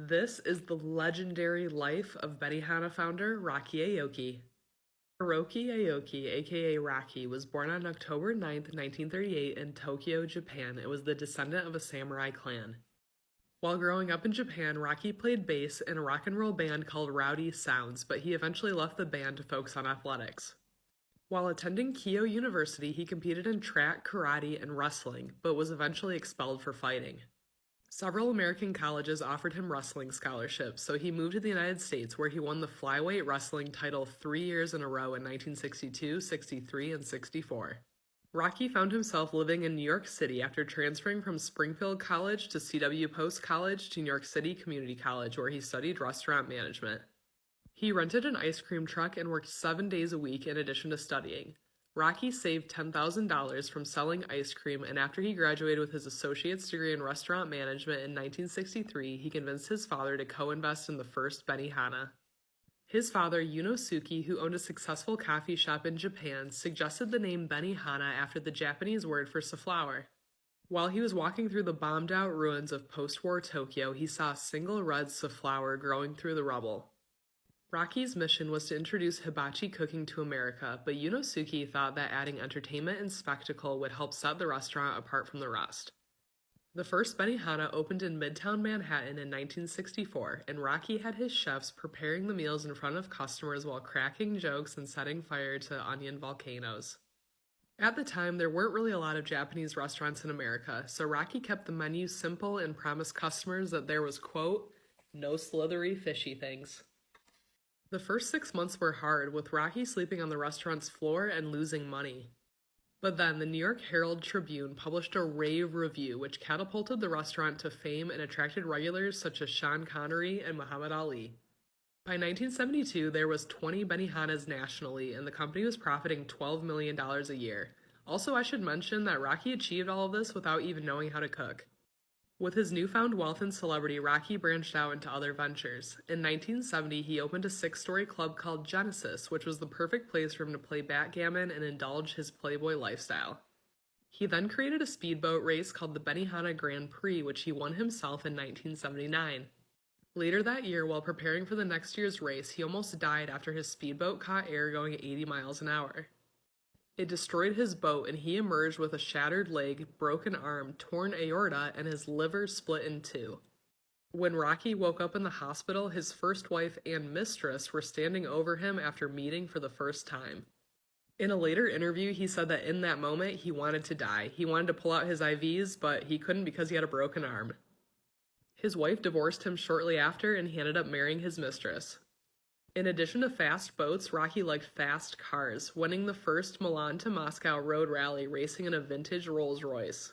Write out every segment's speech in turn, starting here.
This is the legendary life of Benihana founder Rocky Aoki. Rocky Aoki, aka Rocky, was born on October 9th, 1938 in Tokyo, Japan, and was the descendant of a samurai clan. While growing up in Japan, Rocky played bass in a rock and roll band called Rowdy Sounds, but he eventually left the band to focus on athletics. While attending Keio University, he competed in track, karate, and wrestling, but was eventually expelled for fighting. Several American colleges offered him wrestling scholarships, so he moved to the United States where he won the flyweight wrestling title 3 years in a row in 1962, 63, and 64. Rocky found himself living in New York City after transferring from Springfield College to C.W. Post College to New York City Community College, where he studied restaurant management. He rented an ice cream truck and worked 7 days a week in addition to studying. Rocky saved $10,000 from selling ice cream, and after he graduated with his associate's degree in restaurant management in 1963, he convinced his father to co-invest in the first Benihana. His father, Yunosuke, who owned a successful coffee shop in Japan, suggested the name Benihana after the Japanese word for safflower. While he was walking through the bombed-out ruins of post-war Tokyo, he saw a single red safflower growing through the rubble. Rocky's mission was to introduce hibachi cooking to America, but Yunosuke thought that adding entertainment and spectacle would help set the restaurant apart from the rest. The first Benihana opened in Midtown Manhattan in 1964, and Rocky had his chefs preparing the meals in front of customers while cracking jokes and setting fire to onion volcanoes. At the time, there weren't really a lot of Japanese restaurants in America, so Rocky kept the menu simple and promised customers that there was, quote, no slithery fishy things. The first 6 months were hard, with Rocky sleeping on the restaurant's floor and losing money. But then the New York Herald Tribune published a rave review which catapulted the restaurant to fame and attracted regulars such as Sean Connery and Muhammad Ali. By 1972, there was 20 Benihanas nationally, and the company was profiting $12 million a year. Also, I should mention that Rocky achieved all of this without even knowing how to cook. With his newfound wealth and celebrity, Rocky branched out into other ventures. In 1970, he opened a 6-story club called Genesis, which was the perfect place for him to play backgammon and indulge his playboy lifestyle. He then created a speedboat race called the Benihana Grand Prix, which he won himself in 1979. Later that year, while preparing for the next year's race, he almost died after his speedboat caught air going 80 miles an hour. It destroyed his boat, and he emerged with a shattered leg, broken arm, torn aorta, and his liver split in two. When Rocky woke up in the hospital, his first wife and mistress were standing over him after meeting for the first time. In a later interview, he said that in that moment, he wanted to die. He wanted to pull out his IVs, but he couldn't because he had a broken arm. His wife divorced him shortly after, and he ended up marrying his mistress. In addition to fast boats, Rocky liked fast cars, winning the first Milan to Moscow road rally racing in a vintage Rolls-Royce.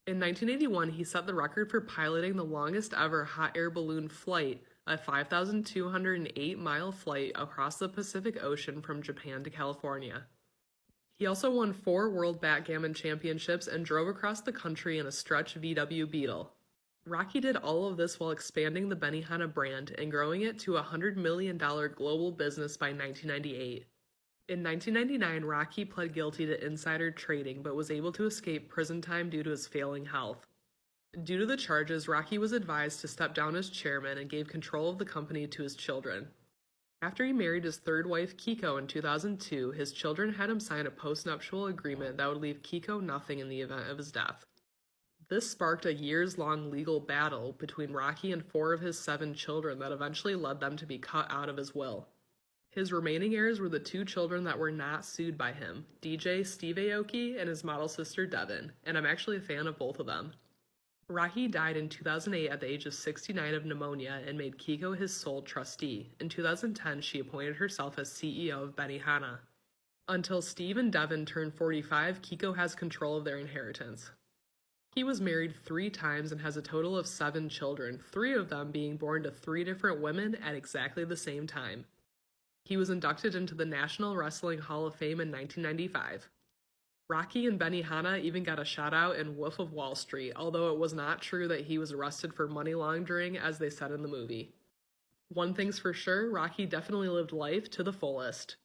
In 1981, he set the record for piloting the longest ever hot air balloon flight, a 5,208-mile flight across the Pacific Ocean from Japan to California. He also won 4 World Backgammon Championships and drove across the country in a stretch VW Beetle. Rocky did all of this while expanding the Benihana brand and growing it to a $100 million global business by 1998. In 1999, Rocky pled guilty to insider trading but was able to escape prison time due to his failing health. Due to the charges, Rocky was advised to step down as chairman and gave control of the company to his children. After he married his third wife, Kiko, in 2002, his children had him sign a postnuptial agreement that would leave Kiko nothing in the event of his death. This sparked a years-long legal battle between Rocky and 4 of his 7 children that eventually led them to be cut out of his will. His remaining heirs were the 2 children that were not sued by him, DJ Steve Aoki and his model sister Devin, and I'm actually a fan of both of them. Rocky died in 2008 at the age of 69 of pneumonia and made Kiko his sole trustee. In 2010, she appointed herself as CEO of Benihana. Until Steve and Devin turn 45, Kiko has control of their inheritance. He was married 3 times and has a total of 7 children, 3 of them being born to 3 different women at exactly the same time. He was inducted into the National Wrestling Hall of Fame in 1995. Rocky and Benihana even got a shout-out in Wolf of Wall Street, although it was not true that he was arrested for money laundering as they said in the movie. One thing's for sure, Rocky definitely lived life to the fullest.